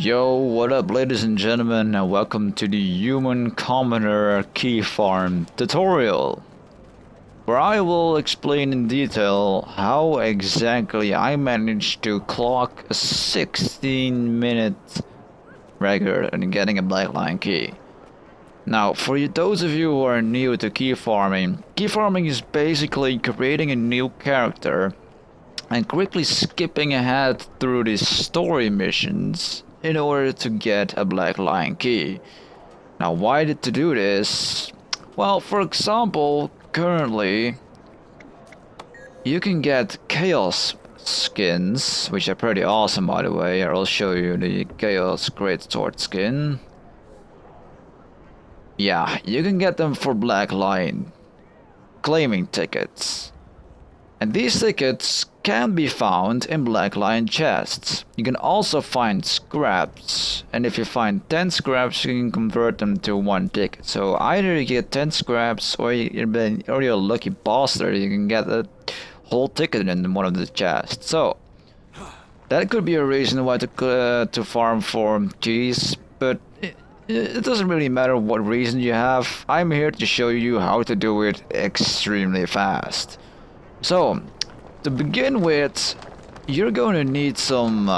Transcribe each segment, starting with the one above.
Yo, what up ladies and gentlemen, and welcome to the Human Commoner Key Farm tutorial, where I will explain in detail how exactly I managed to clock a 16-minute record in getting a Black Lion key. Now, for those of you who are new to key farming is basically creating a new character and quickly skipping ahead through the story missions in order to get a Black Lion key. Now, why did to do this? Well, for example, currently you can get Chaos skins, which are pretty awesome by the way. I'll show you the Chaos Greatsword skin. Yeah, you can get them for Black Lion claiming tickets. And these tickets can be found in Black Lion chests. You can also find scraps, and if you find 10 scraps you can convert them to 1 ticket. So either you get 10 scraps or you're a lucky bastard, you can get a whole ticket in one of the chests. So that could be a reason why to farm for keys, but it doesn't really matter what reason you have. I'm here to show you how to do it extremely fast. So, to begin with, you're going to need some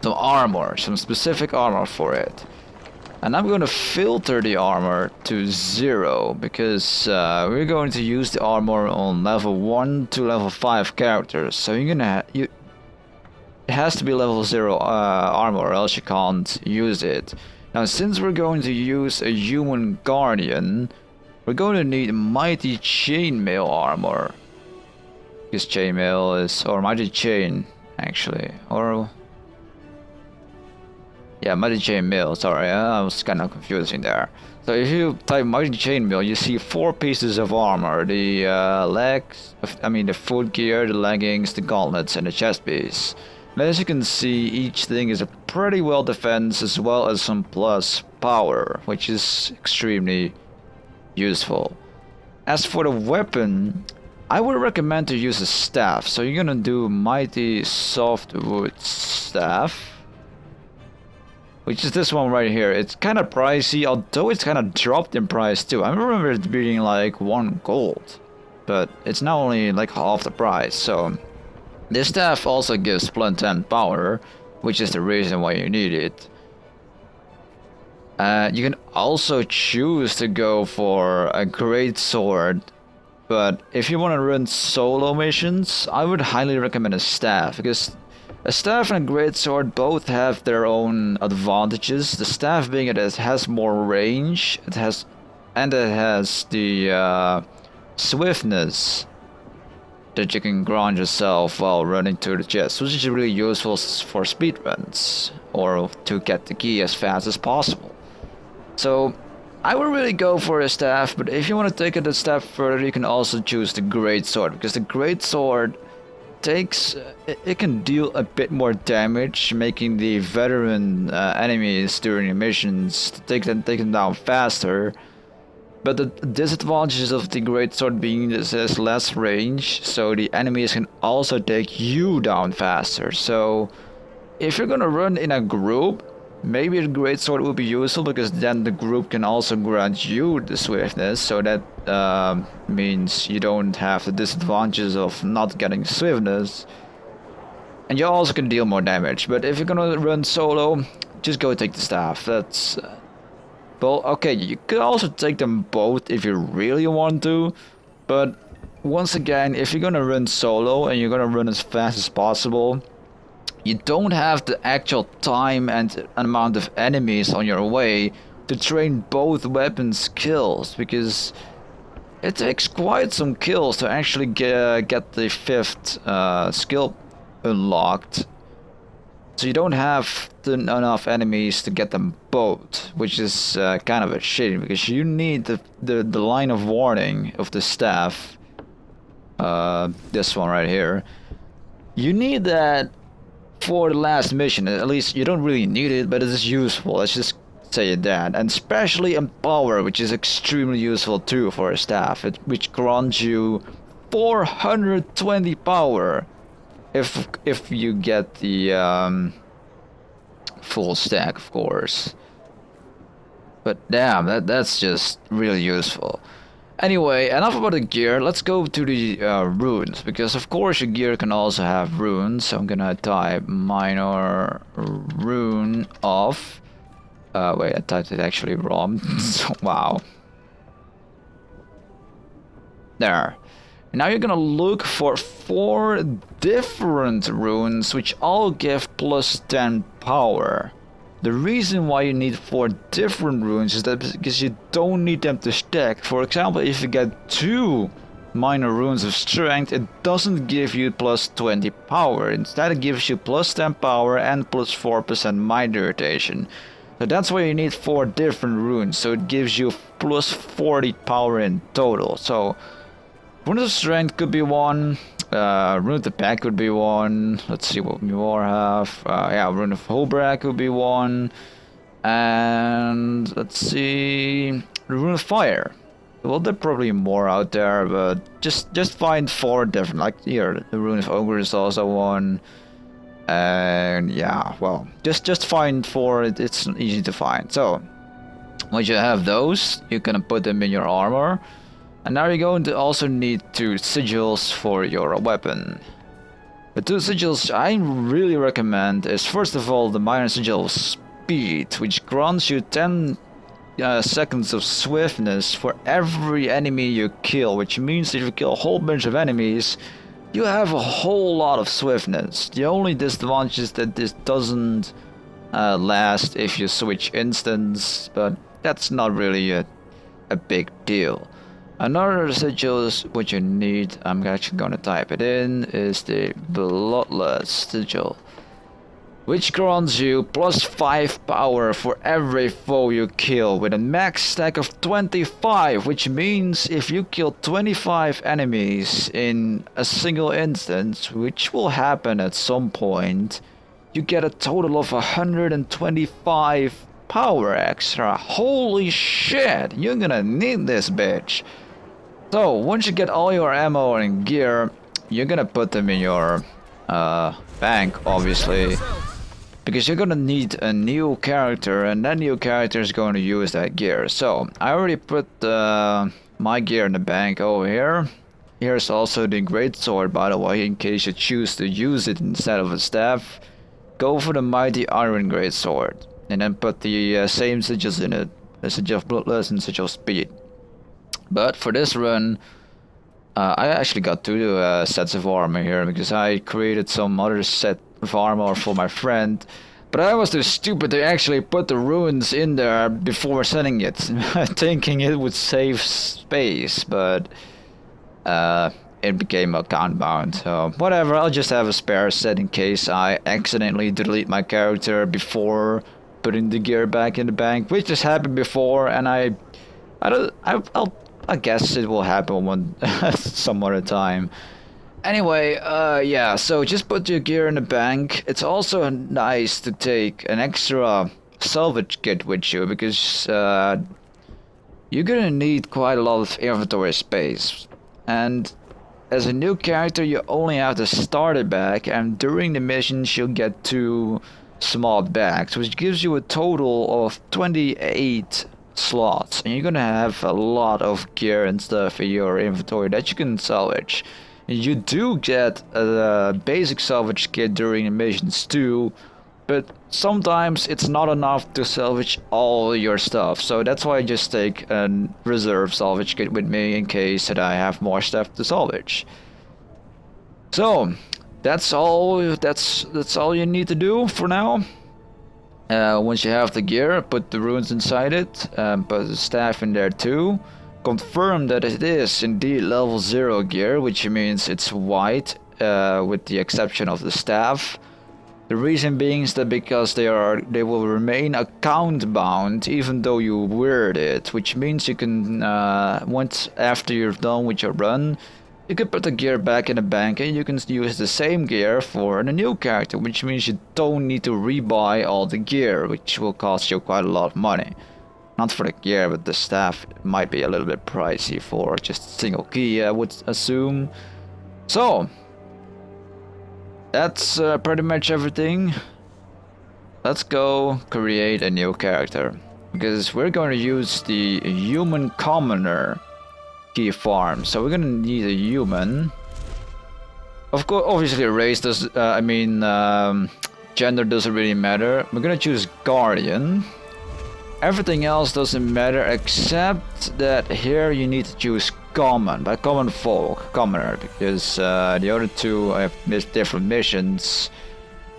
armor, some specific armor for it. And I'm going to filter the armor to 0 because we're going to use the armor on level 1 to level 5 characters. So it has to be level 0 armor or else you can't use it. Now, since we're going to use a human guardian, we're going to need Mighty Chainmail armor. Because chainmail is, or Mighty Chain, actually, or yeah, Mighty Chainmail. Sorry, I was kind of confusing there. So if you type Mighty Chainmail, you see 4 pieces of armor: the legs, the foot gear, the leggings, the gauntlets, and the chest piece. And as you can see, each thing is a pretty well defense as well as some plus power, which is extremely useful. As for the weapon, I would recommend to use a staff. So you're gonna do Mighty Softwood Staff, which is this one right here. It's kind of pricey, although it's kind of dropped in price too. I remember it being like 1 gold, but it's now only like half the price. So this staff also gives plus 10 power, which is the reason why you need it. You can also choose to go for a great sword, but if you want to run solo missions, I would highly recommend a staff, because a staff and a great sword both have their own advantages. The staff being it has more range, it has the swiftness that you can grant yourself while running to the chest, which is really useful for speedruns or to get the key as fast as possible. So I would really go for a staff, but if you want to take it a step further, you can also choose the great sword, because the great sword it can deal a bit more damage, making the veteran enemies during the missions take them down faster. But the disadvantages of the great sword being this has less range, so the enemies can also take you down faster. So if you're gonna run in a group, maybe the great sword will be useful, because then the group can also grant you the swiftness, so that means you don't have the disadvantages of not getting swiftness, and you also can deal more damage. But if you're gonna run solo, just go take the staff. That's well, okay, you could also take them both if you really want to, but once again, if you're gonna run solo and you're gonna run as fast as possible, you don't have the actual time and amount of enemies on your way to train both weapon skills, because it takes quite some kills to actually get the 5th skill unlocked. So you don't have enough enemies to get them both, which is kind of a shame, because you need the line of warning of the staff, this one right here. You need that for the last mission. At least you don't really need it, but it is useful. Let's just say that. And especially in power, which is extremely useful too for a staff, which grants you 420 power if you get the full stack, of course. But damn, that's just really useful. Anyway, enough about the gear. Let's go to the runes, because of course your gear can also have runes. So I'm gonna type minor rune of. Wait, I typed it actually wrong. Wow. There. Now you're gonna look for 4 different runes which all give plus 10 power. The reason why you need 4 different runes is that because you don't need them to stack. For example, if you get 2 minor runes of strength, it doesn't give you plus 20 power. Instead it gives you plus 10 power and plus 4% mind irritation. So that's why you need 4 different runes. So it gives you plus 40 power in total. So Rune of Strength could be one. Rune of the Pack could be one. Let's see what we more have. Yeah, Rune of Hobrak could be one. And let's see, Rune of Fire. Well, there are probably more out there, but just find 4 different. Like here, the Rune of Ogre is also one. And yeah, well, just find 4. It's easy to find. So once you have those, you can put them in your armor. And now you're going to also need 2 sigils for your weapon. The 2 sigils I really recommend is, first of all, the minor sigil of speed, which grants you 10 seconds of swiftness for every enemy you kill, which means if you kill a whole bunch of enemies, you have a whole lot of swiftness. The only disadvantage is that this doesn't last if you switch instance, but that's not really a big deal. Another sigil is what you need, I'm actually gonna type it in, is the Bloodlust sigil, which grants you plus 5 power for every foe you kill with a max stack of 25, which means if you kill 25 enemies in a single instance, which will happen at some point, you get a total of 125 power extra. Holy shit, you're gonna need this bitch. So once you get all your ammo and gear, you're gonna put them in your bank, obviously, because you're gonna need a new character, and that new character is going to use that gear. So I already put my gear in the bank over here. Here's also the greatsword, by the way, in case you choose to use it instead of a staff. Go for the mighty iron greatsword, and then put the same sigils in it, the sigil of bloodlust and sigil of speed. But for this run, I actually got 2 sets of armor here, because I created some other set of armor for my friend. But I was too stupid to actually put the runes in there before sending it, thinking it would save space, but it became account bound. So whatever, I'll just have a spare set in case I accidentally delete my character before putting the gear back in the bank, which has happened before, and I guess it will happen one some other time. Anyway, yeah, so just put your gear in the bank. It's also nice to take an extra salvage kit with you, because you're gonna need quite a lot of inventory space. And as a new character, you only have the starter bag, and during the missions you'll get 2 small bags, which gives you a total of 28 slots, and you're gonna have a lot of gear and stuff in your inventory that you can salvage. You do get a basic salvage kit during the missions too, but sometimes it's not enough to salvage all your stuff, so that's why I just take a reserve salvage kit with me in case that I have more stuff to salvage. So that's all you need to do for now. Once you have the gear, put the runes inside it, put the staff in there too. Confirm that it is indeed level 0 gear, which means it's white, with the exception of the staff. The reason being is that because they will remain account bound even though you wear it, which means you can once after you're done with your run, you can put the gear back in the bank and you can use the same gear for a new character, which means you don't need to rebuy all the gear, which will cost you quite a lot of money. Not for the gear, but the staff might be a little bit pricey for just a single key, I would assume. So that's pretty much everything. let's go create a new character. Because we're going to use the human commoner key farm. So we're going to need a human. Of course, obviously race does, gender doesn't really matter. We're going to choose guardian. Everything else doesn't matter except that here you need to choose common, by common folk, commoner, because the other two have different missions,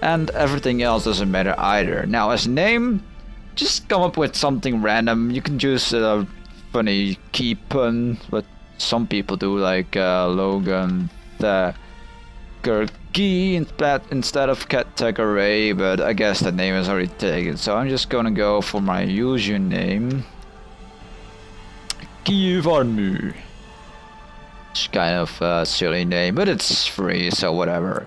and everything else doesn't matter either. Now as name, just come up with something random. You can choose a funny key pun, but some people do, like Logan the Key instead of Cat Ray, but I guess the name is already taken, so I'm just gonna go for my username, Kievarmu. It's kind of a silly name, but it's free, so whatever.